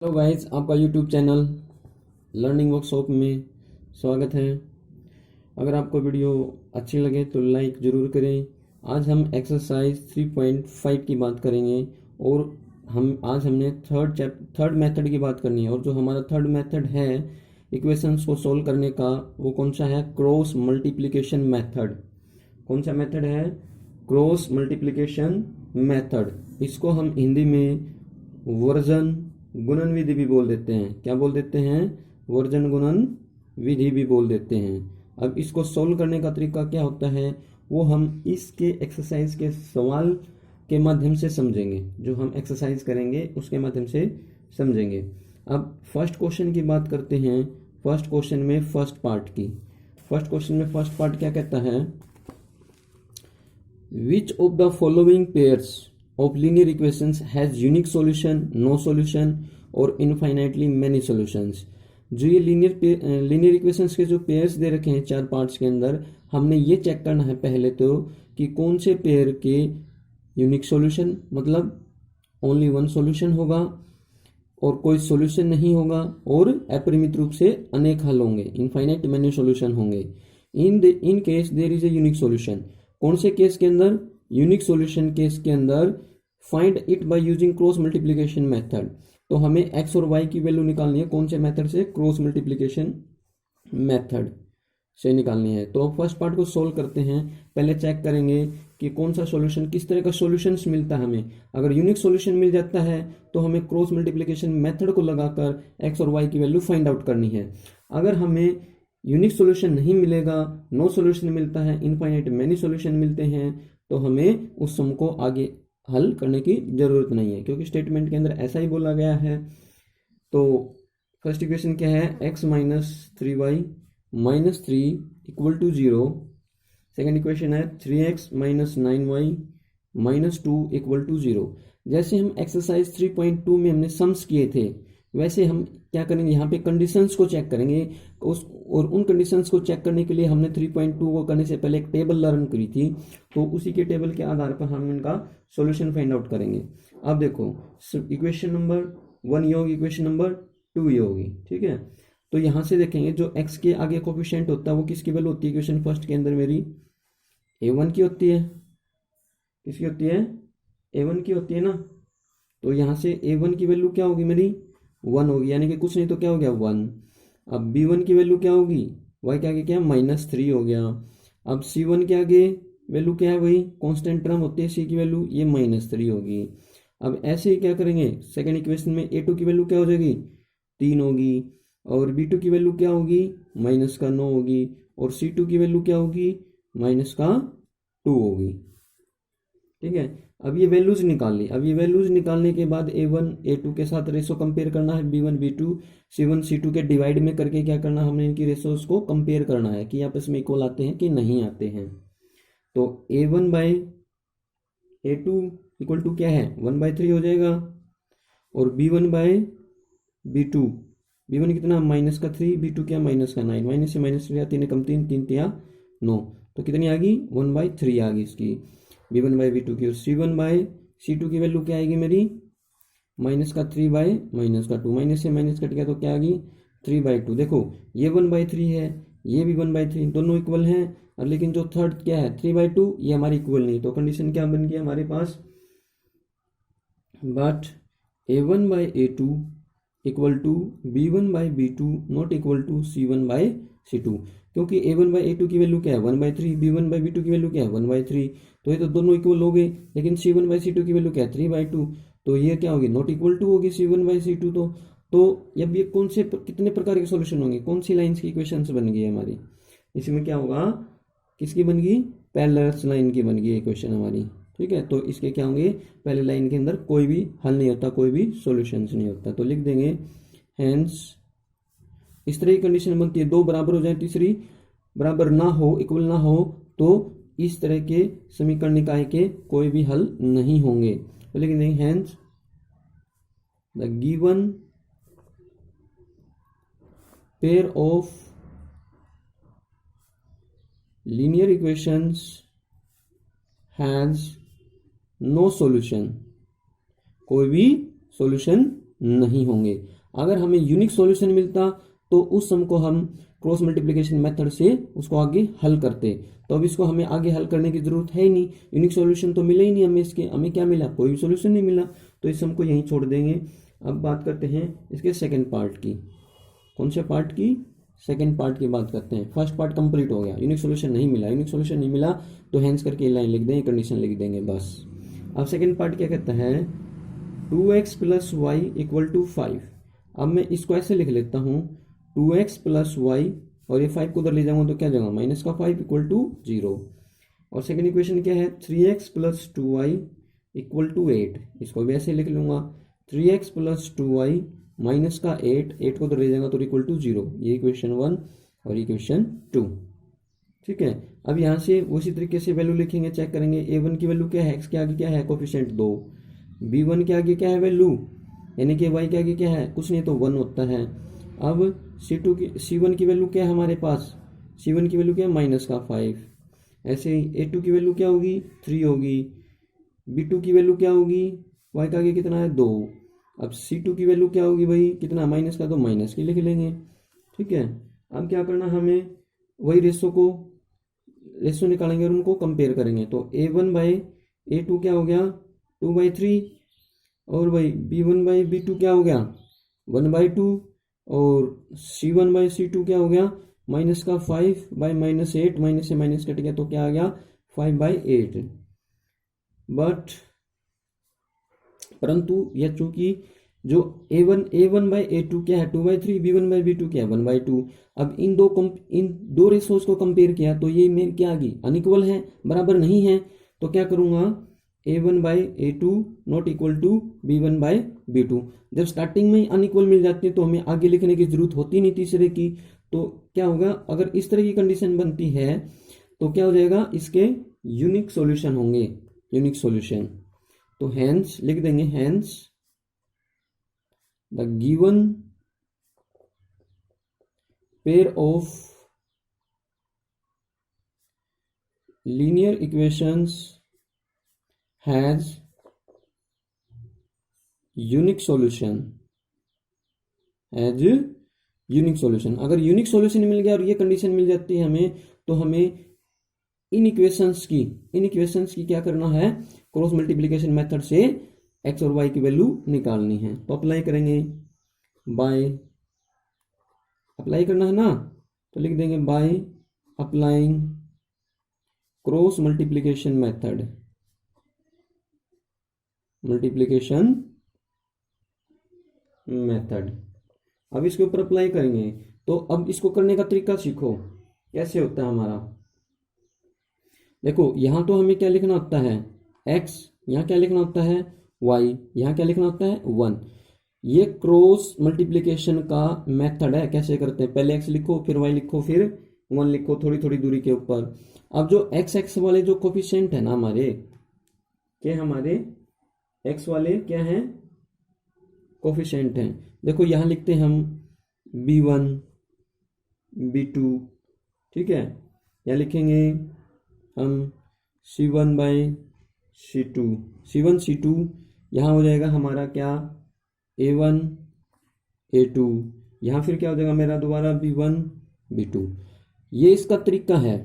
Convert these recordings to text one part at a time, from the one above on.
Hello guys, आपका YouTube channel learning workshop में स्वागत है। अगर आपको वीडियो अच्छी लगे तो लाइक ज़रूर करें। आज हम एक्सरसाइज 3.5 की बात करेंगे और हमने थर्ड मेथड की बात करनी है। और जो हमारा थर्ड मेथड है इक्वेशंस को सोल्व करने का, वो कौन सा है? Cross multiplication method. कौन सा मेथड है? Cross multiplication method. इसको हम हिंदी में वर्जन गुणन विधि भी बोल देते हैं। क्या बोल देते हैं? वर्जन गुणन विधि भी बोल देते हैं। अब इसको सोल्व करने का तरीका क्या होता है वो हम इसके एक्सरसाइज के सवाल के माध्यम से समझेंगे। जो हम एक्सरसाइज करेंगे उसके माध्यम से समझेंगे। अब फर्स्ट क्वेश्चन की बात करते हैं। फर्स्ट क्वेश्चन में फर्स्ट पार्ट की। फर्स्ट क्वेश्चन में फर्स्ट पार्ट क्या कहता है? Which of the following pairs of linear equations has unique solution, no solution और infinitely many solutions? जो ये लीनियर इक्वेशंस के जो पेयर्स दे रखे हैं चार पार्ट्स के अंदर, हमने ये चेक करना है पहले तो कि कौन से पेयर के यूनिक सॉल्यूशन, मतलब ओनली वन सॉल्यूशन होगा और कोई सॉल्यूशन नहीं होगा, और अपरिमित रूप से अनेक हल होंगे, इनफाइनाइट मेनी सॉल्यूशन होंगे। In case there is a unique solution. कौन से केस के अंदर? यूनिक सॉल्यूशन केस के अंदर find it by using cross multiplication method. तो हमें एक्स और वाई की वैल्यू निकालनी है। कौन से मेथड से? क्रॉस मल्टीप्लिकेशन मेथड से निकालनी है। तो फर्स्ट पार्ट को सोल्व करते हैं। पहले चेक करेंगे कि कौन सा सॉल्यूशन, किस तरह का सॉल्यूशंस मिलता है हमें। अगर यूनिक सॉल्यूशन मिल जाता है तो हमें क्रॉस मल्टीप्लिकेशन मेथड को लगाकर एक्स और वाई की वैल्यू फाइंड आउट करनी है। अगर हमें यूनिक सॉल्यूशन नहीं मिलेगा, नो सॉल्यूशन मिलता है, इनफाइनाइट मेनी सॉल्यूशन मिलते हैं, तो हमें उस सम को आगे हल करने की जरूरत नहीं है, क्योंकि स्टेटमेंट के अंदर ऐसा ही बोला गया है। तो फर्स्ट इक्वेशन क्या है? X minus 3y minus 3 equal to 0। Second equation है 3x minus 9y minus 2 equal to 0। जैसे हम एक्सरसाइज 3.2 में हमने सम्स किए थे, वैसे हम क्या करेंगे, यहाँ पे कंडीशंस को चेक करेंगे। और उन कंडीशंस को चेक करने के लिए हमने 3.2 को करने से पहले एक टेबल लर्न करी थी, तो उसी के टेबल के आधार पर हम इनका सॉल्यूशन फाइंड आउट करेंगे। अब देखो, इक्वेशन नंबर 1 ये होगी, इक्वेशन नंबर 2 ये होगी, ठीक है। तो यहाँ से देखेंगे जो x के आगे कोफिशिएंट होता है वो किसकी वैल्यू होती है? इक्वेशन फर्स्ट के अंदर मेरी a1 की होती है। किसकी होती है? a1 की होती है ना। तो यहाँ से a1 की वैल्यू क्या होगी मेरी? 1 होगी, यानी कि कुछ नहीं तो क्या हो गया? 1। अब b1 की वैल्यू क्या होगी? y के आगे क्या? -3 हो गया। अब c1 के आगे वैल्यू क्या है? वही कांस्टेंट टर्म होती है c की वैल्यू, ये -3 होगी। अब ऐसे ही क्या करेंगे, सेकेंड इक्वेशन में a2 की वैल्यू क्या हो जाएगी? 3 होगी। और b2 की वैल्यू क्या होगी? -9 होगी। और c2 की वैल्यू क्या होगी? -2 होगी, ठीक है। अब ये वैल्यूज निकाल ली। अब ये वैल्यूज निकालने के बाद a1 a2 के साथ रेशो कंपेयर करना है, b1 b2 c1 c2 के डिवाइड में करके क्या करना, हमने इनकी रेशोज को कंपेयर करना है कि आपस में इक्वल आते हैं कि नहीं आते हैं। तो a1 by a2 equal to क्या है? 1/3 हो जाएगा। और b1 बाई b2, b1 कितना? -3, b2 क्या? -9। माइनस से माइनस 3 3 कम 3 3 3 9, तो कितनी आ गई? 1/3 आ गई इसकी b1 बाई b2 की। और c1 बाई c2 की वैल्यू क्या आएगी मेरी? -3 बाई -2, माइनस से माइनस कट गया तो क्या आ गई? 3/2। देखो ये 1/3 है, ये भी 1/3, दोनों इक्वल हैं। और लेकिन जो थर्ड क्या है? 3/2, ये हमारी इक्वल नहीं। तो कंडीशन क्या बन गई हमारे पास? But a1 by a2 equal to b1 by b2 not equal to c1 by c2, क्योंकि a1 बाई a2 की वैल्यू क्या है? 1/3, b1 बाई b2 की वैल्यू क्या है? 1/3। तो ये तो दोनों इक्वल हो गए, लेकिन c1 बाई c2 की वैल्यू क्या है? 3/2। तो ये क्या होगी? नॉट इक्वल टू होगी c1 बाई c2। तो अब ये कौन से कितने प्रकार के सॉल्यूशन होंगे? कौन सी लाइन्स की इक्वेशंस बन गई हमारी? इसमें क्या होगा? किसकी बन गई? पैरेलल लाइन की बन गई इक्वेशन हमारी, ठीक है। तो इसके क्या होंगे? पहले लाइन के अंदर कोई भी हल नहीं होता, कोई भी सॉल्यूशंस नहीं होता। तो लिख देंगे हेंस, इस तरह की कंडीशन बनती है, दो बराबर हो जाए, तीसरी बराबर ना हो, इक्वल ना हो, तो इस तरह के समीकरण निकाय के कोई भी हल नहीं होंगे। तो लिख देंगे hence the given pair of linear equations has no solution. कोई भी सॉल्यूशन नहीं होंगे। अगर हमें यूनिक सॉल्यूशन मिलता तो उस सम को हम क्रॉस मल्टीप्लिकेशन मेथड से उसको आगे हल करते। तो अब इसको हमें आगे हल करने की जरूरत है ही नहीं, यूनिक सॉल्यूशन तो मिला ही नहीं हमें, इसके हमें क्या मिला, कोई भी सॉल्यूशन नहीं मिला, तो इस सम को यहीं छोड़ देंगे। अब बात करते हैं इसके सेकेंड पार्ट की। कौन से पार्ट की, सेकेंड पार्ट की बात करते हैं। फर्स्ट पार्ट कंप्लीट हो गया, यूनिक सॉल्यूशन नहीं मिला, यूनिक सॉल्यूशन नहीं मिला तो हैंस करके लाइन लिख देंगे, कंडीशन लिख देंगे बस। अब सेकेंड पार्ट क्या कहता है, 2x plus Y equal to 5। अब मैं इसको ऐसे लिख लेता हूँ, 2x प्लस वाई, और ये 5 को उधर ले जाऊंगा तो क्या जाऊंगा, माइनस का 5 इक्वल टू 0। और सेकेंड इक्वेशन क्या है, 3x plus 2y equal to 8। इसको भी ऐसे लिख लूंगा, 3x प्लस 2y माइनस का 8 को उधर ले जाएगा तो इक्वल टू 0। ये इक्वेशन 1 और इक्वेशन 2। ठीक है, अब यहाँ से उसी तरीके से वैल्यू लिखेंगे, चेक करेंगे a1 की वैल्यू क्या है, x के आगे क्या है, कोफिशिएंट 2, b1 के आगे क्या है वैल्यू, यानी कि y के आगे क्या है, कुछ नहीं तो 1 होता है। अब c1 की वैल्यू क्या है हमारे पास, c1 की वैल्यू क्या है, माइनस का 5। ऐसे ही a2 की वैल्यू क्या होगी, 3 होगी। b2 की वैल्यू क्या होगी, y का आगे कितना है, 2। अब c2 की वैल्यू क्या होगी भाई, कितना, माइनस का, तो माइनस की लिख लेंगे। ठीक है, अब क्या करना हमें, वही रेशो निकालेंगे और उनको कंपेयर करेंगे। तो a1 बाई a2 क्या हो गया, 2/3, और भाई b1 बाई b2 क्या हो गया, 1/2, और c1 बाई c2 क्या हो गया, माइनस का 5 बाई माइनस 8, माइनस से माइनस कट गया तो क्या आ गया, 5/8। बट परंतु यह चूंकि जो a1 बाई a2 क्या है, 2/3, b1 बाई b2 क्या है, 1/2। अब इन दो रेशोज को कंपेयर किया तो ये मेरी क्या आ गई, अनइक्वल है, बराबर नहीं है। तो क्या करूंगा, a1 by a2 not equal to b1 by b2। जब स्टार्टिंग में अनइक्वल मिल जाती है तो हमें आगे लिखने की जरूरत होती नहीं तीसरे की। तो क्या होगा, अगर इस तरह की कंडीशन बनती है तो क्या हो जाएगा, इसके यूनिक सॉल्यूशन होंगे, यूनिक सॉल्यूशन। तो हैंस लिख देंगे, hence the given pair of linear equations has unique solution, has unique solution. अगर यूनिक सॉल्यूशन मिल गया और ये कंडीशन मिल जाती है हमें, तो हमें इन इक्वेशंस की क्या करना है, क्रॉस मल्टीप्लिकेशन मेथड से x और y की वैल्यू निकालनी है। तो अप्लाई करेंगे, बाय अप्लाई करना है ना, तो लिख देंगे by applying cross multiplication method, अब इसके ऊपर अप्लाई करेंगे। तो अब इसको करने का तरीका सीखो, कैसे होता है हमारा। देखो यहाँ तो हमें क्या लिखना होता है, x, यहाँ क्या लिखना होता है y, यहाँ क्या लिखना होता है 1। ये क्रॉस मल्टीप्लिकेशन का मेथड है, कैसे करते हैं, पहले x लिखो, फिर y लिखो, फिर 1 लिखो, थोड़ी थोड़ी दूरी के ऊपर। अब जो x वाले जो कोफिशिएंट है ना हमारे, क्या हमारे x वाले क्या हैं, कोफिशिएंट हैं। देखो यहाँ लिखते हैं हम b1 b2, ठीक है, यहाँ लिखेंगे हम c1 by c2, c1 c2, यहाँ हो जाएगा हमारा क्या, a1 a2, यहाँ फिर क्या हो जाएगा मेरा दोबारा b1 b2। ये इसका तरीका है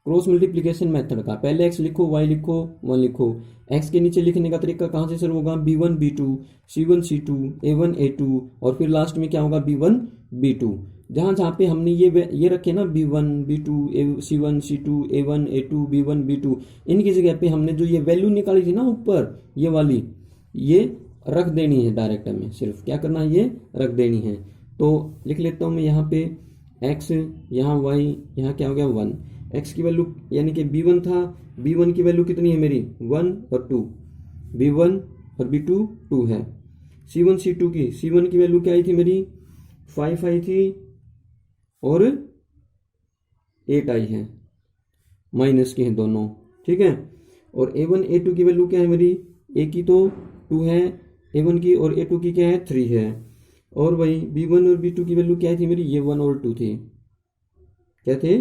क्रॉस मल्टीप्लिकेशन मेथड का। पहले x लिखो, y लिखो, 1 लिखो। x के नीचे लिखने का तरीका कहाँ से शुरू होगा, b1 b2, c1 c2, a1 a2, और फिर लास्ट में क्या होगा, b1 b2। जहाँ जहाँ पे हमने ये रखे ना b1 b2 c1 c2 a1 a2 b1 b2, इनकी जगह पे हमने जो ये वैल्यू निकाली थी ना ऊपर, ये वाली, ये रख देनी है डायरेक्ट, में सिर्फ क्या करना है, ये रख देनी है। तो लिख लेता हूँ मैं यहाँ पे x, यहाँ y, यहाँ क्या हो गया 1। x की वैल्यू यानी कि b1 था, b1 की वैल्यू कितनी है मेरी 1 और 2, b1 और b2 2 है। c1 c2 की, c1 की वैल्यू क्या आई थी मेरी 5 आई थी और 8 आई है, माइनस की है दोनों, ठीक है। और a1 a2 की वैल्यू क्या है मेरी, a की तो 2 है, a1 की, और a2 की क्या है 3 है। और वही b1 और b2 की वैल्यू क्या थी मेरी, ये 1 और 2 थी, क्या थे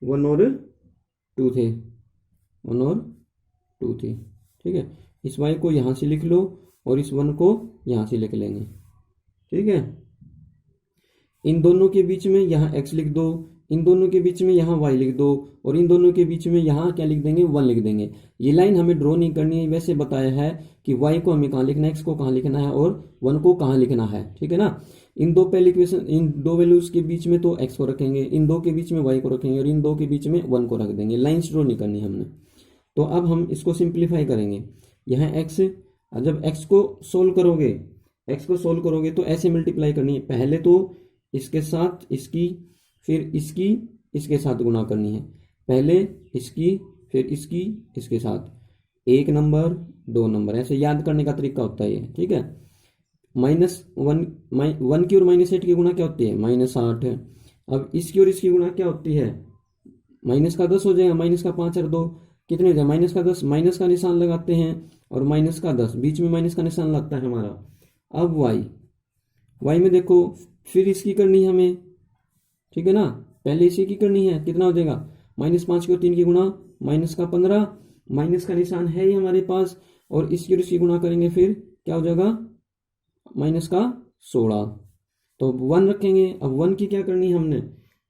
1 और 2 थे, 1 और 2 थी, ठीक है, इस y को यहाँ से लिख लो और इस 1 को यहाँ से लिख लेंगे। ठीक है, इन दोनों के बीच में यहाँ x लिख दो, इन दोनों के बीच में यहाँ y लिख दो, और इन दोनों के बीच में यहाँ क्या लिख देंगे, 1 लिख देंगे। ये लाइन हमें ड्रॉ नहीं करनी है, वैसे बताया है कि y को हमें कहाँ लिखना है, x को कहाँ लिखना है और 1 को कहाँ लिखना है। ठीक है ना, इन दो पहले इक्वेशन, इन दो वैल्यूज के बीच में तो x को रखेंगे, इन दो के बीच में y को रखेंगे और इन दो के बीच में 1 को रख देंगे। लाइन्स ड्रॉ नहीं करनी हमने। तो अब हम इसको सिंप्लीफाई करेंगे। यहाँ x, जब x को सोल्व करोगे तो ऐसे मल्टीप्लाई करनी है, पहले तो इसके साथ इसकी, फिर इसकी इसके साथ गुणा करनी है, पहले इसकी फिर इसकी इसके साथ, 1 नंबर 2 नंबर, ऐसे याद करने का तरीका होता है ये। ठीक है, -1 की और -8 की गुणा क्या होती है, -8। अब इसकी और इसकी गुणा क्या होती है, माइनस का 10 हो जाएगा, माइनस का 5 और 2 कितने हो जाए, -10, माइनस का निशान लगाते हैं और माइनस का 10, बीच में माइनस का निशान लगता है हमारा। अब y में देखो, फिर इसकी करनी है हमें। ठीक है ना, पहले इसी की करनी है, कितना हो जाएगा, -5 की और 3 की गुणा, -15, माइनस का निशान है ही हमारे पास, और इसकी और इसकी गुणा करेंगे फिर क्या हो जाएगा, -16। तो 1 रखेंगे। अब 1 की क्या करनी है हमने,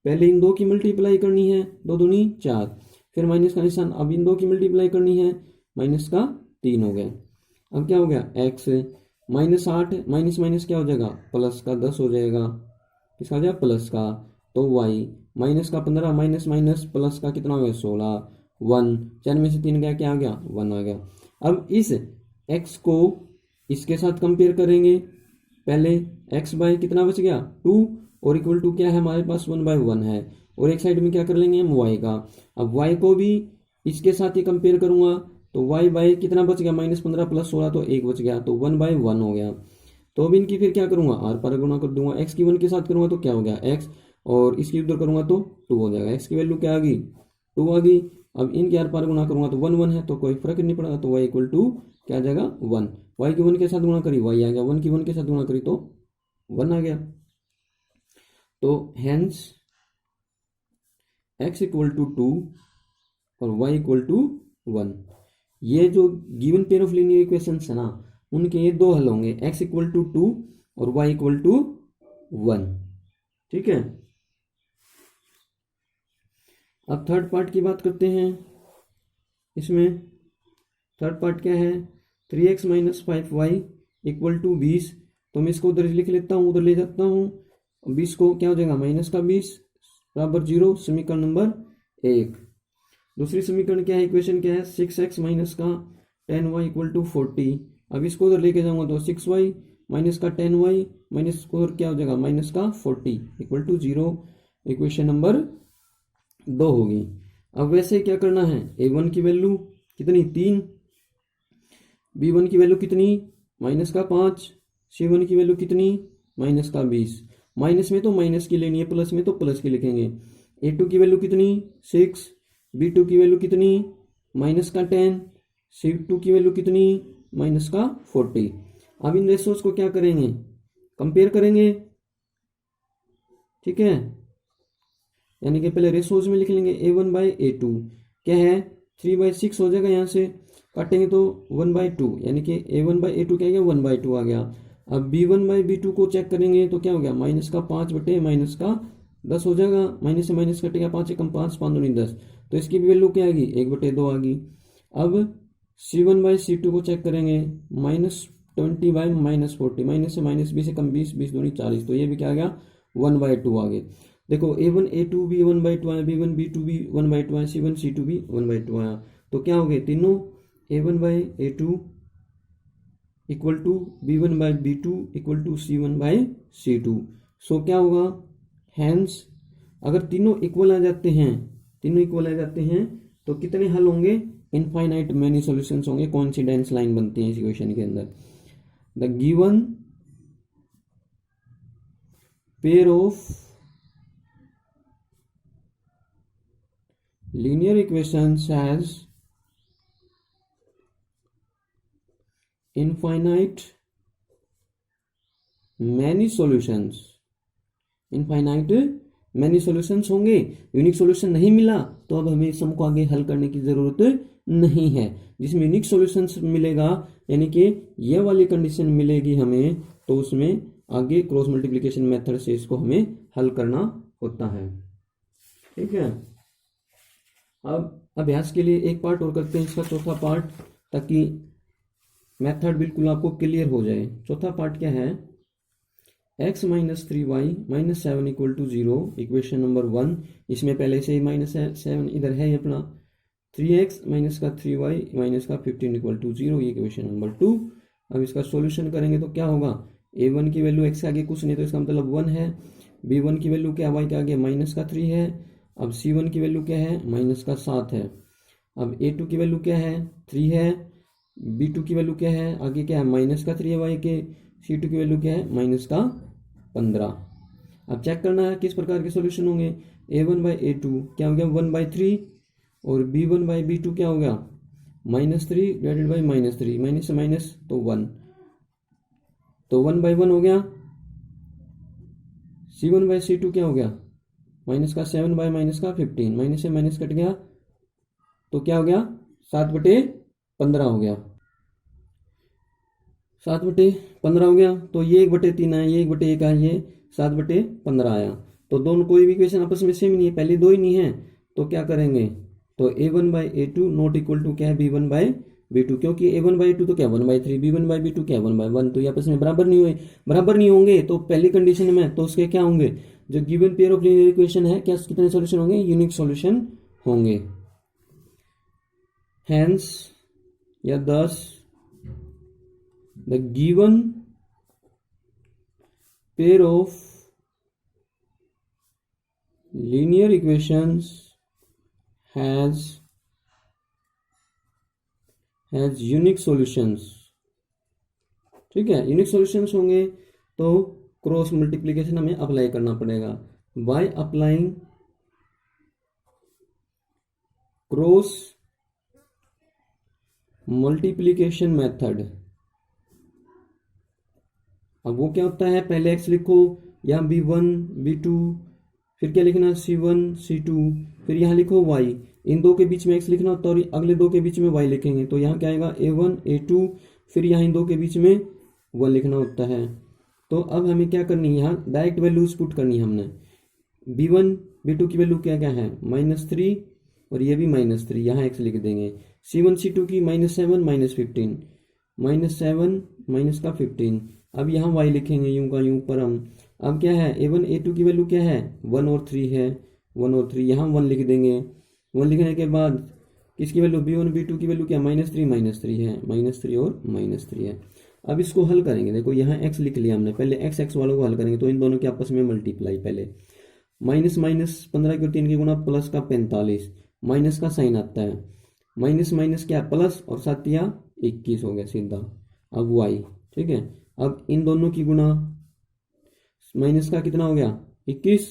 पहले इन दो की मल्टीप्लाई करनी है, 2 दूनी 4, फिर माइनस का निशान, अब इन दो की मल्टीप्लाई करनी है, -3 हो गया। अब क्या हो गया, x, -8 माइनस माइनस क्या हो जाएगा, प्लस का 10 हो जाएगा, किसका हो जाएगा, प्लस का। तो y, -15 माइनस माइनस प्लस का कितना हो गया, 16, 1, 4 में से 3 गया, क्या आ गया, 1 आ गया। अब इस x को इसके साथ कंपेयर करेंगे, पहले x बाय कितना बच गया, 2, और इक्वल टू क्या है हमारे पास, 1/1 है, और एक साइड में क्या कर लेंगे हम, y का। अब y को भी इसके साथ ही कंपेयर करूंगा, तो y बाय कितना बच गया, -15 प्लस 16, तो 1 बच गया, तो 1/1 हो गया। तो अब इनकी फिर क्या करूंगा, r पर गुणा कर दूंगा, x की 1 के साथ करूंगा तो क्या हो गया, x, और इसकी उधर करूंगा तो 2 हो जाएगा, x की वैल्यू क्या आ गई, 2 आ गई। अब इनके r पर गुणा करूंगा तो 1 है, तो कोई फर्क नहीं पड़ेगा, तो y इक्वल टू क्या आ जाएगा, 1। y की 1 के साथ गुणा करी, y आ गया, 1 की 1 के साथ गुणा करी तो 1 आ गया। तो हेंस x इक्वल टू 2 और y इक्वल टू 1। ये जो given pair of linear equations है ना, उनके ये दो हल होंगे, x इक्वल टू 2 और y इक्वल टू 1। ठीक है, अब थर्ड पार्ट की बात करते हैं। इसमें थर्ड पार्ट क्या है, 3x - 5y इक्वल टू 20। तो मैं इसको उधर लिख लेता हूँ, उधर ले जाता हूँ, 20 को क्या हो जाएगा, -20 बराबर 0, समीकरण नंबर 1। दूसरी समीकरण क्या है, इक्वेशन क्या है, 6x माइनस का 10y इक्वल टू 40। अब इसको उधर लेके जाऊंगा तो 6y माइनस का 10y माइनस को क्या हो जाएगा, -40 इक्वल टू 0। इक्वेशन नंबर 2 होगी। अब वैसे क्या करना है, a1 की वैल्यू कितनी, 3, b1 की वैल्यू कितनी, -5, c1 की वैल्यू कितनी, -20। माइनस में तो माइनस की लेनी है, प्लस में तो प्लस की लिखेंगे। a2 की वैल्यू कितनी, 6, b2 की वैल्यू कितनी, -10, c2 की वैल्यू कितनी, -40। अब इन रेशोज को क्या करेंगे, कंपेयर करेंगे। ठीक है, यानी कि पहले रेशोज में लिख लेंगे, a1/a2 क्या है, 3/6 हो जाएगा, यहाँ से काटेंगे तो 1/2, यानी कि a1/a2 क्या गया, 1/2 आ गया। अब b1/b2 को चेक करेंगे तो क्या हो गया, -5 बटे -10 हो जाएगा, माइनस से माइनस कटेगा, 5 एकम 5, 5 दूनी 10, तो इसकी भी वैल्यू क्या आएगी, 1/2 आ गई। अब c1/c2 को चेक करेंगे, -20/-40, माइनस से माइनस 20 एकम 20, 20 दूनी 40, तो ये भी क्या आ गया, 1/2 आ गए। देखो a1 a2 भी 1/2 आया, b1 b2 भी 1/2 आया, c1 c2 भी 1/2 आया, तो क्या हो गए तीनों, a1/a2 equal to b1/b2 equal to c1/c2। So क्या होगा, हैंस अगर तीनों इक्वल आ जाते हैं, तो कितने हल होंगे, इनफाइनाइट मेनी सॉल्यूशंस होंगे, कोइंसिडेंस लाइन बनती है इस इक्वेशन के अंदर। The given pair of linear equations has infinite many solutions। Infinite many solutions होंगे, यूनिक सॉल्यूशन नहीं मिला तो अब हमें सम को आगे हल करने की जरूरत नहीं है। जिसमें यूनिक सॉल्यूशंस मिलेगा यानी कि ये वाली कंडीशन मिलेगी हमें, तो उसमें आगे क्रॉस मल्टीप्लिकेशन मेथड से इसको हमें हल करना होता है। ठीक है, अब अभ्यास के लिए एक पार्ट और करते हैं, इसका चौथा पार्ट, ताकि मेथड बिल्कुल आपको क्लियर हो जाए। चौथा पार्ट क्या है, x minus 3y minus 7 equal to 0, equation number 1। इसमें पहले से ही माइनस 7 इधर है अपना, 3x माइनस का 3y माइनस का 15 इक्वल टू 0, ये इक्वेशन नंबर 2। अब इसका सॉल्यूशन करेंगे तो क्या होगा, a1 की वैल्यू x के आगे कुछ नहीं तो इसका मतलब 1 है, b1 की वैल्यू क्या y के आगे माइनस का 3 है, अब c1 की वैल्यू क्या है माइनस का 7 है, अब a2 की वैल्यू क्या है 3 है, b2 की वैल्यू क्या है आगे क्या है माइनस का 3 है y के, c2 की वैल्यू क्या है माइनस का 15। अब चेक करना है किस प्रकार के सॉल्यूशन होंगे, a1 बाई a2 क्या हो गया 1/3, और b1 बाई b2 क्या हो गया -3 डिवाइडेड बाई -3, माइनस से माइनस तो 1, तो 1/1 हो गया। c1 बाई c2 क्या हो गया माइनस का 7 बाई माइनस का 15, माइनस से माइनस कट गया तो क्या हो गया 7/15 हो गया, 7/15 हो गया। तो ये 1/3 आया, ये 1/1 आया, ये 7/15 आया। तो दोनों कोई भी इक्वेशन आपस में सेम नहीं है, पहले दो ही नहीं है, तो क्या करेंगे, तो a1 by a2 not equal to क्या है b1 बाई b2, क्योंकि a1 बाई 2 तो क्या 1/3, b1 बाई b2 क्या 1/1, तो ये आपस में बराबर नहीं हुए, बराबर नहीं होंगे तो पहली कंडीशन में तो उसके क्या होंगे, जो given pair of linear equation है क्या कितने सॉल्यूशन होंगे, यूनिक सॉल्यूशन होंगे। हेंस या दस the given pair of linear equations has unique solutions। ठीक है, यूनिक सॉल्यूशंस होंगे तो क्रॉस मल्टीप्लिकेशन हमें अप्लाई करना पड़ेगा, by applying cross multiplication method. अब वो क्या होता है, पहले x लिखो, यहाँ b1 b2, फिर क्या लिखना c1 c2, फिर यहाँ लिखो y, इन दो के बीच में x लिखना होता है और अगले दो के बीच में y लिखेंगे, तो यहाँ क्या आएगा a1 a2, फिर यहाँ इन दो के बीच में 1 लिखना होता है। तो अब हमें क्या करनी है, यहाँ डायरेक्ट वैल्यूज पुट करनी है हमने, b1 b2 की वैल्यू क्या क्या है -3 और ये भी -3, यहाँ x लिख देंगे, c1 c2 की -7 -15, -7 माइनस का 15, अब यहाँ y लिखेंगे यूं का यूं पर हम। अब क्या है a1 a2 की वैल्यू क्या है 1 और 3 है, 1 और 3 यहाँ 1 लिख देंगे, 1 लिखने के बाद किसकी वैल्यू b1 b2 की वैल्यू क्या -3 है, -3 और -3 है। अब इसको हल करेंगे, देखो यहाँ x लिख लिया हमने, पहले x वालों को हल करेंगे तो इन दोनों के आपस में मल्टीप्लाई, पहले माइनस 15 की 3 की गुना प्लस का 45, माइनस का साइन आता है, माइनस माइनस क्या प्लस और 7 या 21 हो गया सीधा। अब y, ठीक है, अब इन दोनों की गुना, माइनस का कितना हो गया 21,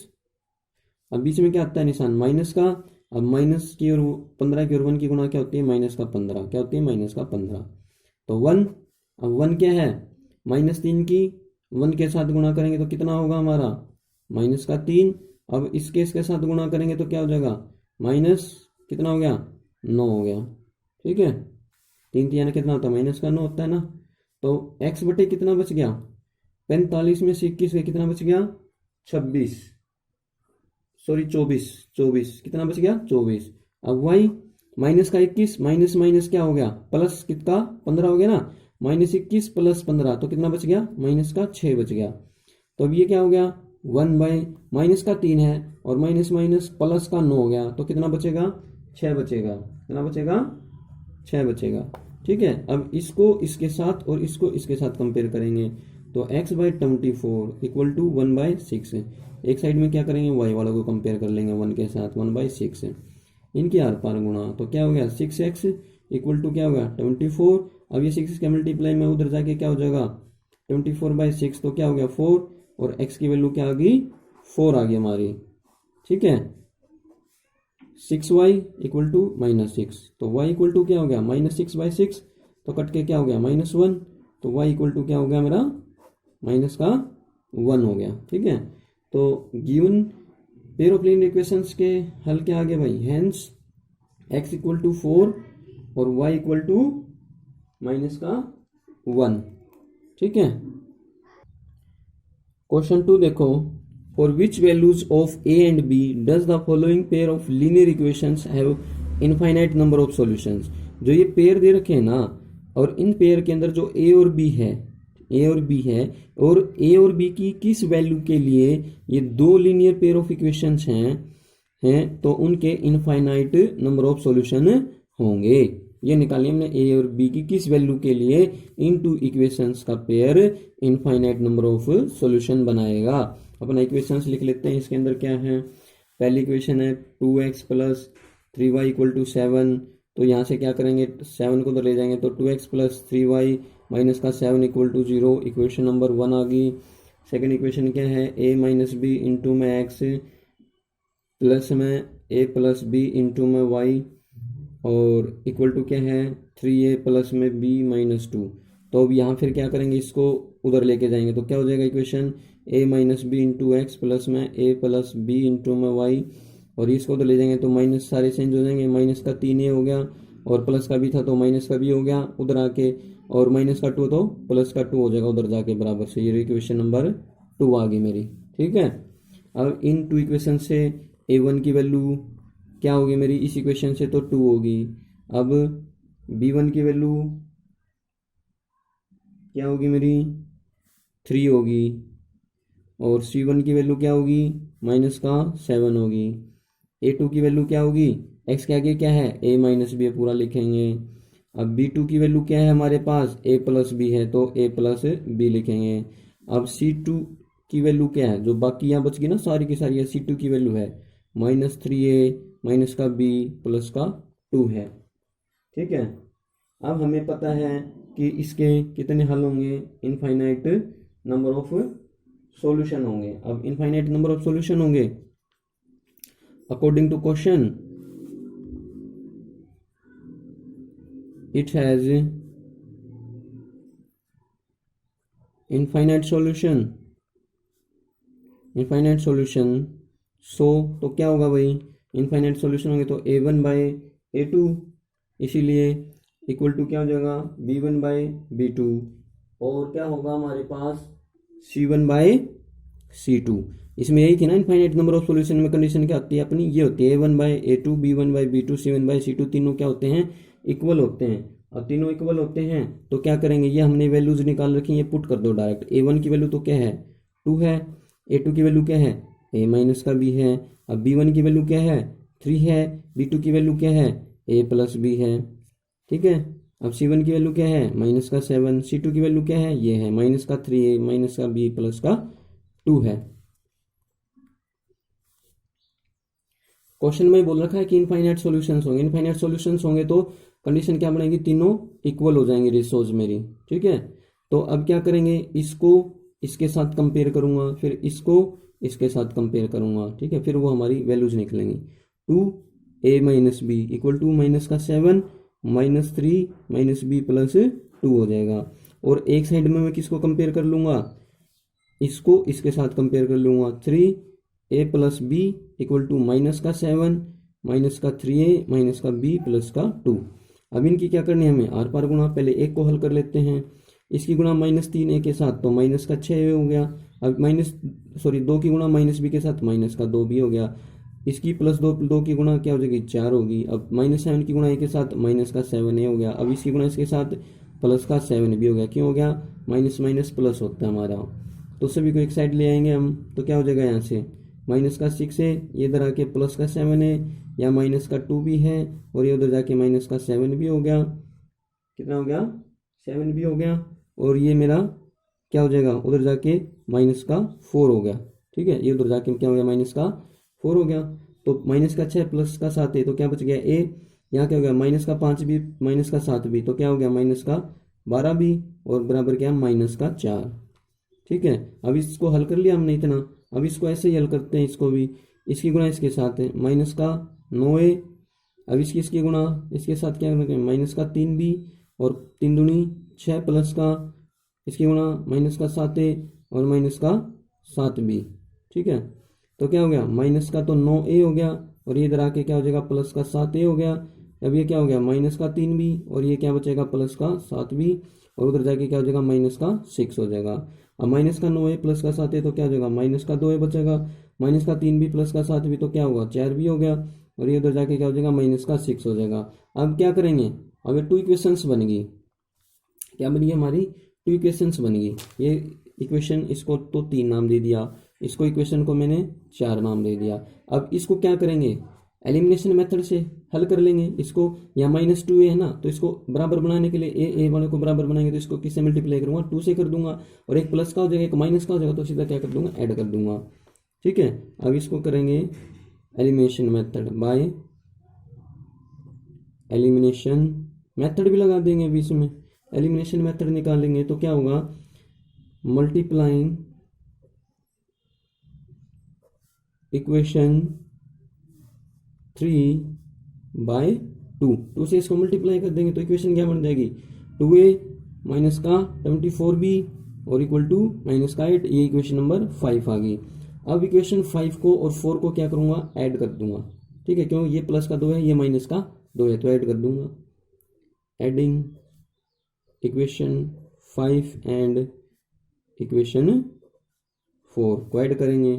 अब बीच में क्या आता है निशान माइनस का, अब माइनस की और 15 की और 1 की गुना क्या होती है -15, क्या होती है -15, तो 1, अब 1 क्या है -3 की 1 के साथ गुणा करेंगे तो कितना होगा हमारा -3, अब इसके साथ गुणा करेंगे तो क्या हो जाएगा माइनस कितना हो गया 9 हो गया। ठीक है, 3 यानी कितना होता है -9 होता है ना, तो x बटे कितना बच गया 45 में से 21 कितना बच गया 24, कितना बच गया 24। अब y माइनस का 21 माइनस माइनस क्या हो गया प्लस कितना 15 हो गया ना, -21 प्लस 15 तो कितना बच गया माइनस का 6 बच गया। तो अब ये क्या हो गया 1 बाई माइनस का 3 है और माइनस माइनस प्लस का 9 हो गया, तो कितना बचेगा 6 बचेगा, कितना बचेगा 6 बचेगा। ठीक है, अब इसको इसके साथ और इसको इसके साथ कंपेयर करेंगे तो x/24 इक्वल टू 1/6, एक साइड में क्या करेंगे y वालों को कंपेयर कर लेंगे 1 के साथ 1/6, इनके आर पार गुणा, तो क्या हो गया 6x इक्वल टू क्या हो गया 24। अब ये 6 के मल्टीप्लाई में उधर जाके क्या हो जाएगा 24/6, तो क्या हो गया 4 और x की वैल्यू क्या आ गई 4 आ गई हमारी। ठीक है, 6y इक्वल टू -6, तो y इक्वल टू क्या हो गया -6/6, तो कट के क्या हो गया -1, तो y इक्वल टू क्या हो गया मेरा -1 हो गया। ठीक है, तो given pair of linear equations के हल के आगे भाई, हेंस x इक्वल टू 4 और y इक्वल टू माइनस का 1। ठीक है। क्वेश्चन 2 देखो, for which values of a and b does the following pair of linear equations have infinite number of solutions. जो ये पेयर दे रखे हैं ना, और इन पेयर के अंदर जो a और b है, a और b है, और a और b की किस वैल्यू के लिए ये दो लीनियर पेयर ऑफ इक्वेशंस हैं तो उनके इनफाइनाइट नंबर ऑफ सॉल्यूशन होंगे। ये निकालिए हमने a और b की किस वैल्यू के लिए इन टू इक्वेशंस का pair infinite number of solution बनाएगा। अपना इक्वेशंस लिख लेते हैं। इसके अंदर क्या है, पहली इक्वेशन है 2x plus 3y equal to 7। तो यहाँ से क्या करेंगे, 7 को उधर ले जाएंगे तो 2x प्लस 3y माइनस का 7 इक्वल टू 0। इक्वेशन नंबर 1 आ गई। सेकेंड इक्वेशन क्या है, a माइनस बी इंटू में x प्लस में a प्लस बी इंटू में y और इक्वल टू क्या है 3a प्लस में b माइनस 2। तो अब यहाँ फिर क्या करेंगे, इसको उधर लेके जाएंगे तो क्या हो जाएगा equation a minus b into x plus में a प्लस बी इंटू में y, और इसको उधर ले जाएंगे तो माइनस सारे चेंज हो जाएंगे। माइनस का 3a हो गया और प्लस का भी था तो माइनस का भी हो गया उधर आके, और माइनस का 2 तो प्लस का 2 हो जाएगा उधर जाके बराबर से। ये इक्वेशन नंबर 2 आ गई मेरी। ठीक है। अब इन टू इक्वेशन से a1 की वैल्यू क्या होगी मेरी, इस इक्वेशन से तो 2 होगी। अब b1 की वैल्यू क्या होगी मेरी 3 होगी, और c1 की वैल्यू क्या होगी माइनस का 7 होगी। a2 की वैल्यू क्या होगी, x के आगे क्या है a माइनस बी पूरा लिखेंगे। अब b2 की वैल्यू क्या है हमारे पास a प्लस बी है तो a प्लस बी लिखेंगे। अब c2 की वैल्यू क्या है, जो बाकी यहाँ बच गई ना सारी की सारी, c2 की वैल्यू है माइनस 3a माइनस का b प्लस का 2 है। ठीक है। अब हमें पता है कि इसके कितने हल होंगे, इनफाइनाइट नंबर ऑफ सॉल्यूशन होंगे। अब इनफाइनाइट नंबर ऑफ सॉल्यूशन होंगे according to question it has infinite solution so तो क्या होगा भाई, इनफाइनाइट सॉल्यूशन होंगे तो a1 बाय a2, इसीलिए इक्वल टू क्या हो जाएगा b1 बाय b2, और क्या होगा हमारे पास c1 बाय c2। इसमें यही थी ना इनफाइनाइट नंबर ऑफ सॉल्यूशन में कंडीशन क्या होती है अपनी, ये होती है a1 bye a2 b1 bye b2 c1 bye c2, तीनों क्या होते हैं इक्वल होते हैं। अब तीनों इक्वल होते हैं तो क्या करेंगे, ये हमने वैल्यूज निकाल रखी है, ये पुट कर दो डायरेक्ट। a1 की वैल्यू तो क्या है 2 है, a2 की वैल्यू क्या है a माइनस का b है, अब b1 की वैल्यू क्या है 3 है, b2 की वैल्यू क्या है a प्लस b है। ठीक है। अब c1 की वैल्यू क्या है माइनस का 7, c2 की वैल्यू क्या है ये है माइनस का 3a माइनस का b प्लस का 2 है। क्वेश्चन में बोल रखा है कि इनफाइनाइट सॉल्यूशंस होंगे। इनफाइनाइट सॉल्यूशंस होंगे तो कंडीशन क्या बनेगी, तीनों इक्वल हो जाएंगे रेशोज मेरी। ठीक है। तो अब क्या करेंगे, इसको इसके साथ कंपेयर करूंगा, फिर इसको इसके साथ कंपेयर करूंगा। ठीक है। फिर वो हमारी वैल्यूज निकलेंगी। 2a minus b equal to minus का 7 माइनस 3 माइनस बी प्लस 2 हो जाएगा। और एक साइड में मैं किसको कंपेयर कर लूंगा, इसको इसके साथ कंपेयर कर लूंगा। 3a plus b equal to minus का 7 माइनस का 3a माइनस का b प्लस का 2। अब इनकी क्या करनी है हमें, आर पार गुणा। पहले एक को हल कर लेते हैं, इसकी गुणा माइनस 3a के साथ तो माइनस का 6a हो गया। अब दो की गुणा माइनस b के साथ माइनस का 2b हो गया। इसकी प्लस 2 की गुणा क्या हो जाएगी 4 होगी। अब माइनस 7 की गुणा a के साथ माइनस का 7a हो गया। अब इसकी गुणा इसके साथ प्लस का 7b हो गया। क्यों हो गया, माइनस माइनस प्लस होता है हमारा, तो सभी को एक साइड ले आएंगे हम, तो क्या हो जाएगा यहाँ से माइनस का 6a, ये इधर आके प्लस का 7a, या माइनस का 2 भी है और ये उधर जाके माइनस का 7 भी हो गया। कितना हो गया 7 भी हो गया। और ये मेरा क्या हो जाएगा उधर जाके माइनस का 4 हो गया। ठीक है। ये उधर जाके क्या हो गया माइनस का 4 हो गया। तो माइनस का 6 प्लस का 7 है तो क्या बच गया a, यहाँ क्या हो गया माइनस का 5 भी माइनस का 7 भी, तो क्या हो गया माइनस का 12 भी, और बराबर क्या माइनस का 4। ठीक है। अब इसको हल कर लिया हमने इतना। अब इसको ऐसे ही हल करते हैं, इसको भी इसकी गुणा इसके साथ है माइनस का 9a। अब इसकी गुणा इसके साथ क्या करेंगे माइनस का 3b, और 3 दूनी 6 प्लस का इसकी गुणा माइनस का 7a और माइनस का 7b। ठीक है। तो क्या हो गया माइनस का तो 9a हो गया, और ये इधर आके क्या हो जाएगा प्लस का 7a हो गया। अब ये क्या हो गया माइनस का 3b और ये क्या बचेगा प्लस का 7b और उधर जाके क्या हो जाएगा माइनस का 6 हो जाएगा। अब माइनस का 9 है प्लस का 7 है तो क्या हो जाएगा माइनस का 2 है बचेगा, माइनस का 3b प्लस का 7b तो क्या होगा 4b हो गया और ये उधर जाके क्या हो जाएगा माइनस का 6 हो जाएगा। अब क्या करेंगे, अब ये 2 इक्वेशंस बनेगी, क्या बनेगी हमारी 2 इक्वेशंस बनेगी। ये इक्वेशन इसको तो 3 नाम दे दिया, इसको इक्वेशन को मैंने 4 नाम दे दिया। अब इसको क्या करेंगे एलिमिनेशन मेथड से हल कर लेंगे इसको, या -2a है ना तो इसको बराबर बनाने के लिए ए वाले को बराबर बनाएंगे तो इसको किससे मल्टीप्लाई करूंगा 2 से कर दूंगा और एक प्लस का हो जाएगा एक माइनस का हो जाएगा तो सीधा क्या कर दूंगा ऐड कर दूंगा। ठीक है, अब इसको करेंगे elimination method by elimination method भी लगा देंगे बीच में, एलिमिनेशन मेथड निकालेंगे तो क्या होगा मल्टीप्लाइंग इक्वेशन 3/2 से इसको मल्टीप्लाई कर देंगे तो इक्वेशन क्या बन जाएगी 2a माइनस का 24b और इक्वल टू माइनस का 8, ये इक्वेशन नंबर 5 आ गई। अब इक्वेशन 5 को और 4 को क्या करूंगा ऐड कर दूंगा। ठीक है, क्यों ये प्लस का 2 है ये माइनस का 2 है तो ऐड कर दूंगा। एडिंग इक्वेशन 5 एंड इक्वेशन 4 को ऐड करेंगे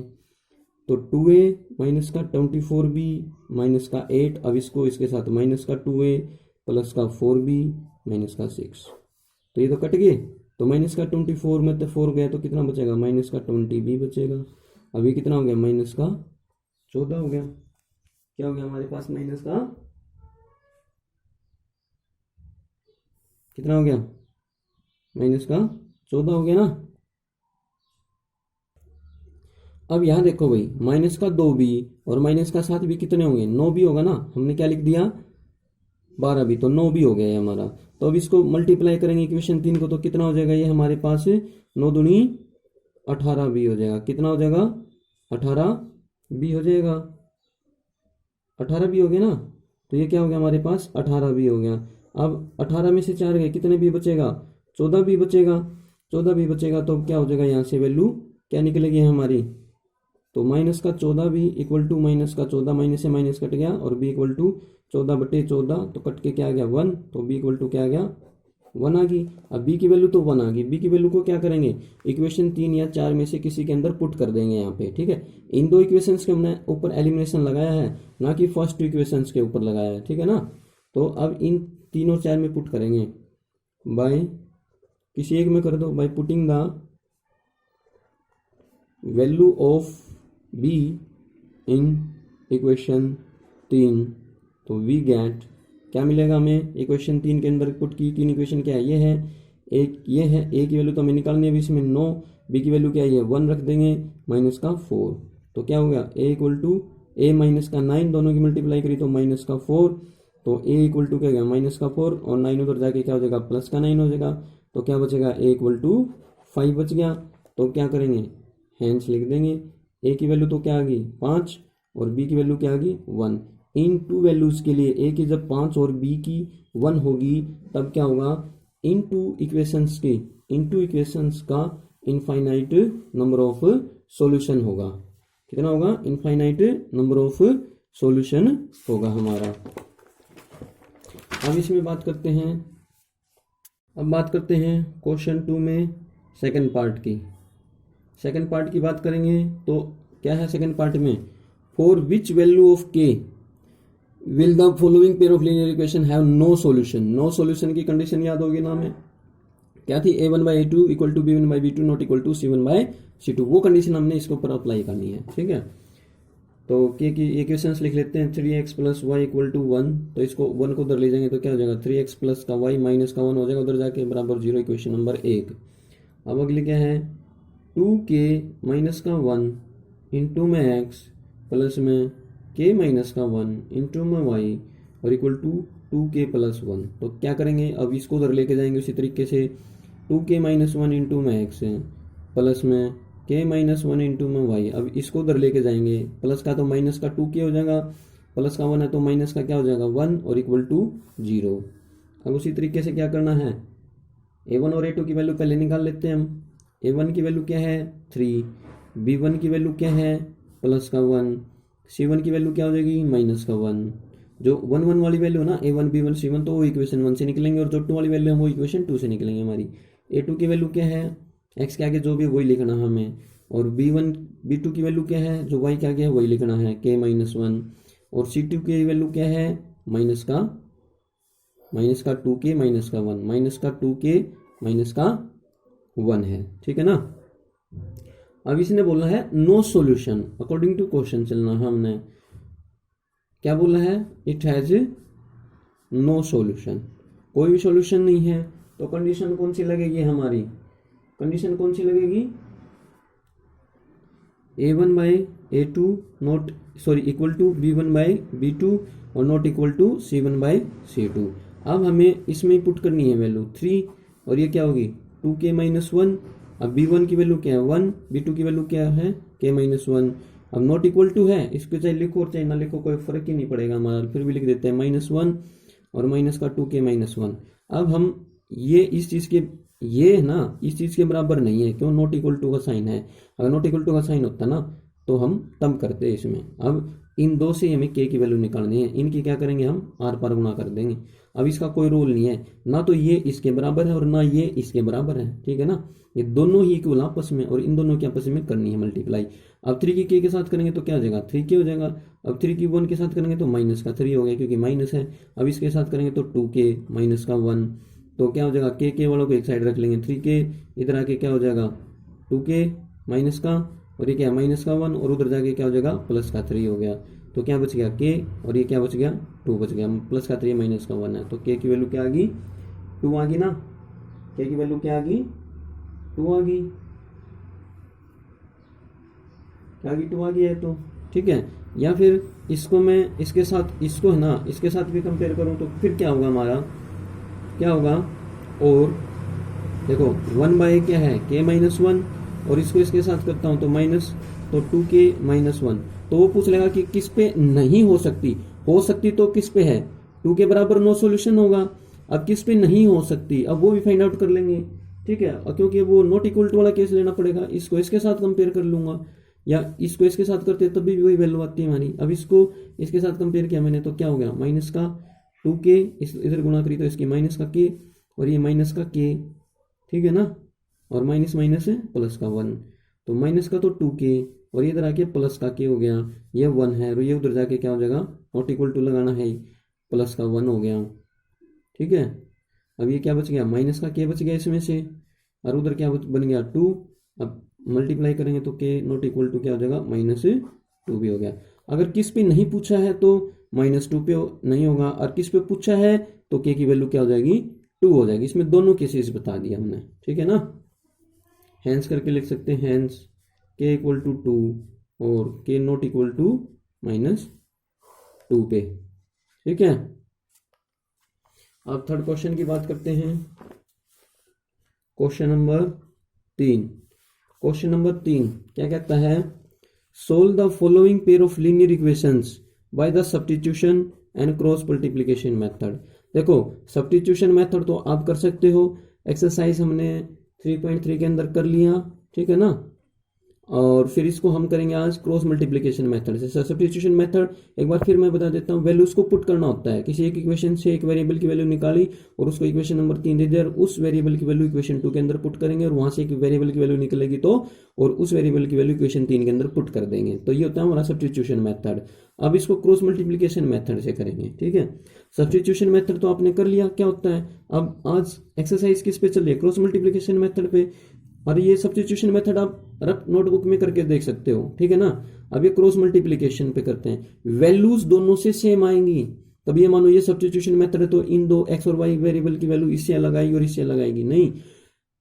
तो 2a माइनस का 24b माइनस का 8, अब इसको इसके साथ माइनस का 2a प्लस का 4b माइनस का 6, तो ये तो कट गए तो माइनस का 24 में तो 4 गया तो कितना बचेगा माइनस का 20b बचेगा। अभी कितना हो गया माइनस का 14 हो गया, क्या हो गया हमारे पास माइनस का कितना हो गया माइनस का 14 हो गया ना। अब यहां देखो भाई माइनस का 2b और माइनस का 7b कितने होंगे 9b होगा ना, हमने क्या लिख दिया 12b तो 9b हो गया ये हमारा। तो अब इसको मल्टीप्लाई करेंगे इक्वेशन 3 को तो कितना हो जाएगा ये हमारे पास 9 दूनी 18b हो जाएगा, कितना हो जाएगा 18b हो जाएगा, 18b हो गया ना तो ये क्या हो गया हमारे पास 18b हो गया। अब 18 में से 4 गए कितने b बचेगा 14b बचेगा, 14b बचेगा तो क्या हो जाएगा यहाँ से वैल्यू क्या निकलेगी हमारी तो माइनस का 14b इक्वल टू माइनस का 14 माइनस से माइनस कट गया और b इक्वल टू 14/14 तो कट के क्या आ गया 1 तो b इक्वल टू क्या आ गया 1 आ गई। अब b की वैल्यू तो 1 आ गई, b की वैल्यू को क्या करेंगे इक्वेशन 3 या 4 में से किसी के अंदर पुट कर देंगे यहाँ पे। ठीक है, इन 2 इक्वेशंस के हमने ऊपर एलिमिनेशन लगाया है ना कि फर्स्ट 2 इक्वेशंस के ऊपर लगाया है। ठीक है ना, तो अब इन 3 और 4 में पुट करेंगे बाय किसी एक में कर दो by putting the value of b in equation 3 तो वी गेट क्या मिलेगा हमें इक्वेशन 3 के अंदर पुट की 3 इक्वेशन क्या है ये है एक, ये है a की वैल्यू तो हमें निकालनी है अभी इसमें 9, b की वैल्यू क्या है 1 रख देंगे माइनस का 4 तो क्या हो गया a equal to a minus का 9 दोनों की मल्टीप्लाई करी तो माइनस का 4 तो a इक्वल टू क्या गया माइनस का 4 और 9 उधर जाके क्या हो जाएगा प्लस का 9 हो जाएगा तो क्या बचेगा a इक्वल टू 5 बच गया। तो क्या करेंगे हैंस लिख देंगे, a की वैल्यू तो क्या आ गई 5 और b की वैल्यू क्या आ गई 1। इन 2 वैल्यूज के लिए a की जब 5 और b की 1 होगी तब क्या होगा इन 2 इक्वेशंस के इन 2 इक्वेशंस का इनफाइनाइट नंबर ऑफ सॉल्यूशन होगा, कितना होगा इनफाइनाइट नंबर ऑफ सॉल्यूशन होगा हमारा। अब इसमें बात करते हैं, अब बात करते हैं क्वेश्चन 2 में सेकंड पार्ट की। सेकंड पार्ट की बात करेंगे तो क्या है सेकंड पार्ट में for which value of k will the following pair of linear equation have no solution. No solution की कंडीशन याद होगी ना हमें क्या थी a1/a2 equal to b1/b2 not equal to c1/c2, वो कंडीशन हमने इसके ऊपर अप्लाई करनी है। ठीक है, तो k की इक्वेशंस लिख लेते हैं 3x plus Y equal to 1 तो इसको 1 को उधर ले जाएंगे तो क्या हो जाएगा 3x प्लस का y माइनस का 1 हो जाएगा उधर जाके बराबर 0 इक्वेशन नंबर 1। अब अगली क्या है 2k माइनस का 1 इंटू में x प्लस में k माइनस का 1 इंटू में y और इक्वल टू 2k प्लस 1। तो क्या करेंगे अब इसको उधर लेके जाएंगे उसी तरीके से 2k माइनस 1 इंटू में x प्लस में k माइनस 1 इंटू में y। अब इसको उधर लेके जाएंगे प्लस का तो माइनस का 2k हो जाएगा प्लस का 1 है तो माइनस का क्या हो जाएगा 1 और इक्वल टू 0। अब उसी तरीके से क्या करना है a1 और a2 की वैल्यू पहले निकाल लेते हैं हम। a1 की वैल्यू क्या है 3, b1 की वैल्यू क्या है प्लस का 1, c1 की वैल्यू क्या हो जाएगी माइनस का 1 जो 1 1 वाली वैल्यू है ना A1 B1 C1 तो वो इक्वेशन 1 से निकलेंगे, और जो 2 वाली वैल्यू है वो इक्वेशन 2 से निकलेंगे हमारी। A2 की वैल्यू क्या है, x के आगे जो भी वही लिखना हमें, और B1 B2 की वैल्यू क्या है, जो y के आगे है वही लिखना है k-1, और C2 की वैल्यू क्या है, माइनस का 2k माइनस का 1, माइनस का 2k माइनस का 1 है, ठीक है ना। अब इसने बोला है no solution, according to question चलना है हमने, क्या बोला है, इट हैज नो सॉल्यूशन, कोई भी सॉल्यूशन नहीं है। तो कंडीशन कौन सी लगेगी हमारी, कंडीशन कौन सी लगेगी, A1 by A2 not equal to B1 by B2 और not equal to C1 by C2। अब हमें इसमें पुट करनी है वैल्यू 3, और ये क्या होगी 2k-1। अब B1 की वैल्यू क्या है 1, B2 की वैल्यू क्या है k-1। अब नॉट इक्वल टू है, इसको चाहे लिखो और चाहे ना लिखो कोई फर्क ही नहीं पड़ेगा हमारा, फिर भी लिख देते हैं -1 और माइनस का 2k-1। अब हम ये इस चीज़ के, ये है ना इस चीज़ के बराबर नहीं है, क्यों, नॉट इक्वल टू का साइन है, अगर नॉट इक्वल टू का साइन होता ना तो हम तब करते इसमें। अब इन दो से हमें k की वैल्यू निकालनी है, इनकी क्या करेंगे हम आर पार गुणा कर देंगे। अब इसका कोई रोल नहीं है, ना तो ये इसके बराबर है और ना ये इसके बराबर है, ठीक है ना, ये दोनों ही इक्वल आपस में, और इन दोनों की आपस में करनी है मल्टीप्लाई। अब 3 की k के साथ करेंगे तो क्या हो जाएगा 3k हो जाएगा, अब 3 की 1 के साथ करेंगे तो माइनस का 3 हो गया क्योंकि माइनस है, अब इसके साथ करेंगे तो 2k माइनस का 1, तो क्या हो जाएगा k वालों को एक साइड रख लेंगे, 3k इधर आके क्या हो जाएगा 2k माइनस का, और ये क्या माइनस का 1, और उधर जाके क्या हो जाएगा प्लस का 3 हो गया, तो क्या बच गया k, और ये क्या बच गया 2 बच गया, प्लस का 3 माइनस का 1 है, तो k की वैल्यू क्या आ गई 2 आ गई ना, k की वैल्यू क्या आ गई 2 आ गई, क्या आ गई 2 आ गई है, तो ठीक है। या फिर इसको मैं इसके साथ, इसको है ना इसके साथ भी कंपेयर करूं तो फिर क्या होगा हमारा, क्या होगा, और देखो 1 बाई क्या है k-1, और इसको इसके साथ करता हूँ तो माइनस, तो 2k-1, तो वो पूछ लेगा कि किस पे नहीं हो सकती तो किस पे है, 2 के बराबर नो सॉल्यूशन होगा, अब किस पे नहीं हो सकती अब वो भी फाइंड आउट कर लेंगे, ठीक है, और क्योंकि वो नॉट इक्वल टू वाला केस लेना पड़ेगा, इसको इसके साथ कंपेयर कर लूंगा, या इसको इसके साथ करते तब भी वही वैल्यू आती है हमारी। अब इसको इसके साथ कंपेयर किया मैंने तो क्या हो गया माइनस का 2k, इधर गुणा करी तो इसकी माइनस का k, और ये माइनस का k, ठीक है ना, और माइनस माइनस है प्लस का 1, तो माइनस का तो 2k, और ये इधर आके प्लस का k हो गया, ये 1 है, और ये उधर जाके क्या हो जाएगा नॉट इक्वल टू लगाना है, प्लस का 1 हो गया, ठीक है। अब ये क्या बच गया माइनस का k बच गया इसमें से, और उधर क्या बन गया 2, अब मल्टीप्लाई करेंगे तो k नॉट इक्वल टू क्या हो जाएगा -2 भी हो गया। अगर किस पे नहीं पूछा है तो -2 पे नहीं होगा, और किस पे पूछा है तो k की वैल्यू क्या हो जाएगी 2 हो जाएगी, इसमें दोनों केसेस बता दिया हमने, ठीक है ना। हैंस करके लिख सकते हैं, हैंस k इक्वल टू 2 और k नॉट इक्वल टू -2 पे, ठीक है। अब थर्ड क्वेश्चन की बात करते हैं, क्वेश्चन नंबर 3। क्वेश्चन नंबर 3 क्या कहता है, solve the following pair of linear equations by the substitution and cross multiplication method. देखो सब्स्टिट्यूशन मेथड तो आप कर सकते हो, एक्सरसाइज हमने 3.3 के अंदर कर लिया, ठीक है ना, और फिर इसको हम करेंगे आज क्रॉस मल्टीप्लिकेशन मेथड से। सब्स्टिट्यूशन मेथड एक बार फिर मैं बता देता हूँ, वैल्यूज को पुट करना होता है, किसी एक इक्वेशन से एक वेरिएबल की वैल्यू निकाली और उसको इक्वेशन नंबर 3 दे दिया, और उस वेरिएबल की वैल्यू इक्वेशन 2 के अंदर पुट करेंगे, और वहां से एक वेरिएबल की वैल्यू निकलेगी तो, और उस वेरिएबल की वैल्यू इक्वेशन 3 के अंदर पुट कर देंगे, तो ये होता है हमारा सब्स्टिट्यूशन मेथड। अब इसको क्रॉस मल्टीप्लिकेशन मेथड से करेंगे, ठीक है। सब्स्टिट्यूशन मेथड तो आपने कर लिया, क्या होता है, अब आज एक्सरसाइज किस पे चल रही है, क्रॉस मल्टीप्लिकेशन मेथड पे, और ये सब्स्टिट्यूशन मेथड आप रफ नोटबुक में करके देख सकते हो, ठीक है ना। अब ये क्रॉस मल्टीप्लिकेशन पे करते हैं, वैल्यूज दोनों से सेम आएंगी, तब ये मानो ये सब्स्टिट्यूशन मेथड है तो इन दो x और y वेरिएबल की वैल्यू इससे अलग आएगी और इससे अलग आएगी, नहीं,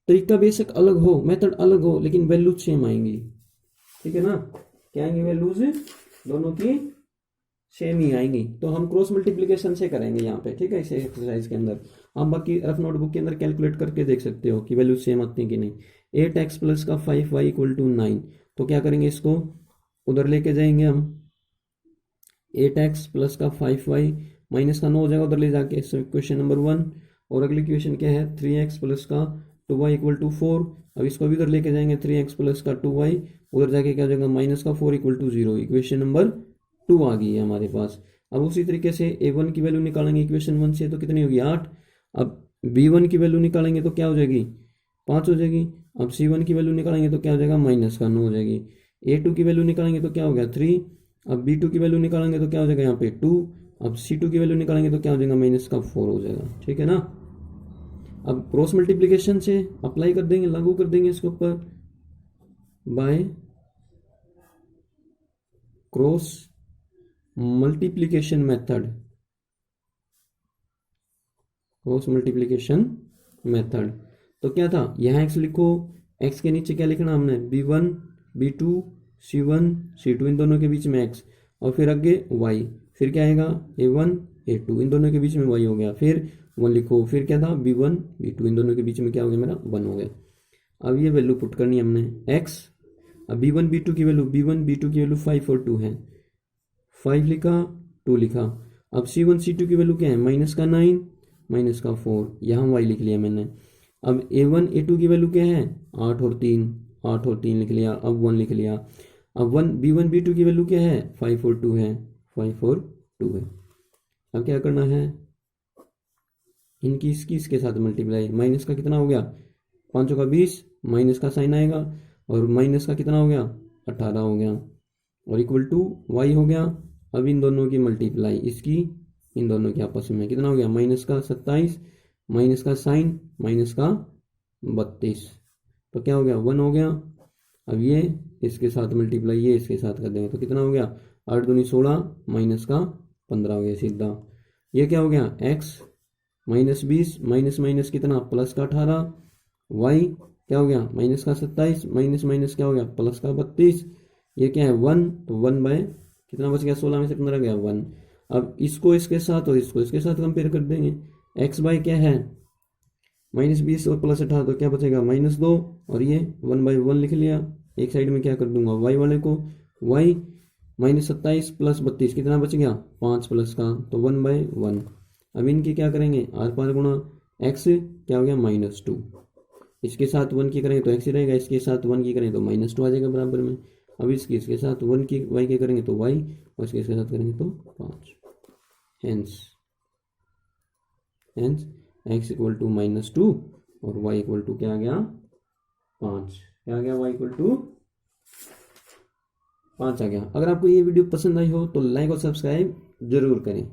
तरीका बेशक अलग हो, मेथड अलग हो, लेकिन वैल्यूज सेम आएंगी, ठीक है ना, क्या आएंगी वैल्यूज दोनों की सेम ही आएंगी, तो हम क्रॉस मल्टीप्लिकेशन से करेंगे यहाँ पे, ठीक है, इस एक्सरसाइज के अंदर। आप बाकी रफ नोटबुक के अंदर कैलकुलेट करके देख सकते हो कि वैल्यू सेम आती है कि नहीं। 8x प्लस का 5y इक्वल टू 9, तो क्या करेंगे, इसको उधर लेके जाएंगे हम, 8x प्लस का 5y माइनस का 9 हो जाएगा उधर ले जाके, इक्वेशन नंबर 1, और अगली इक्वेशन क्या है 3x प्लस का 2y इक्वल टू 4, अब इसको भी उधर लेके जाएंगे, 3x प्लस का 2y उधर जाके क्या हो जाएगा -4 इक्वल टू 0, इक्वेशन नंबर 2 आ गई है हमारे पास। अब उसी तरीके से a1 की वैल्यू निकालेंगे इक्वेशन 1 से तो कितनी होगी 8। अब b1 की वैल्यू निकालेंगे तो क्या हो जाएगी 5 हो जाएगी। अब c1 की वैल्यू निकालेंगे तो क्या हो जाएगा -9 हो जाएगी। a2 की वैल्यू निकालेंगे तो क्या हो गया 3। अब b2 की वैल्यू निकालेंगे तो क्या हो जाएगा यहाँ पे 2। अब c2 की वैल्यू निकालेंगे तो क्या हो जाएगा -4 हो जाएगा, ठीक है ना। अब क्रॉस मल्टीप्लीकेशन से अप्लाई कर देंगे, लागू कर देंगे इसके ऊपर by cross multiplication method, cross multiplication method. तो क्या था यहाँ x लिखो, x के नीचे क्या लिखना हमने b1 b2 c1 c2 इन दोनों के बीच में x, और फिर आगे y, फिर क्या आएगा a1 a2 इन दोनों के बीच में y हो गया, फिर 1 लिखो, फिर क्या था b1 b2 इन दोनों के बीच में क्या हो गया मेरा 1 हो गया। अब ये वैल्यू पुट करनी है हमने x। अब b1 b2 की वैल्यू b1 b2 की वैल्यू 5 और 2 है, 5 लिखा 2 लिखा। अब c1 c2 की वैल्यू क्या है -9 -4, यहाँ y लिख लिया मैंने। अब a1 a2 की वैल्यू क्या है 8 और 3, 8 और 3 लिख लिया, अब 1 लिख लिया। अब b1 b2 की वैल्यू क्या है 5 और 2 है, 5 और 2 है। अब क्या करना है इनकी इसके साथ मल्टीप्लाई, माइनस का कितना हो गया 5 का 20, माइनस का साइन आएगा और माइनस का कितना हो गया 18 हो गया, और इक्वल टू y हो गया। अब इन दोनों की मल्टीप्लाई इसकी इन दोनों के आपस में कितना हो गया माइनस का 27, माइनस का साइन माइनस का 32, तो क्या हो गया 1 हो गया। अब ये इसके साथ मल्टीप्लाई ये इसके साथ कर देंगे तो कितना हो गया 8 दूनी 16 माइनस का 15 हो गया सीधा। ये क्या हो गया x -20 माइनस माइनस कितना प्लस का 18, y क्या हो गया माइनस का 27 माइनस माइनस क्या हो गया प्लस का 32, ये क्या है 1, तो 1 बाय कितना बच गया 16 में से 15 गया 1। अब इसको इसके साथ और इसको इसके साथ कंपेयर कर देंगे, x बाय क्या है -20 और प्लस 18 तो क्या बचेगा -2, और ये 1/1 लिख लिया। एक साइड में क्या कर दूंगा y वाले को, y -27 प्लस 32 कितना बच गया 5 प्लस का, तो 1/1। अब इनकी क्या करेंगे आर पार गुणा, x क्या हो गया -2, इसके साथ 1 की करेंगे तो x ही रहेगा, इसके साथ 1 की करेंगे तो -2 आ जाएगा बराबर में। अब इसके साथ 1 की y के करेंगे तो y, और इसके साथ करेंगे तो 5। हेंस x इक्वल टू -2 और y इक्वल टू क्या आ गया 5, क्या आ गया y इक्वल टू 5 आ गया। अगर आपको ये वीडियो पसंद आई हो तो लाइक और सब्सक्राइब जरूर करें।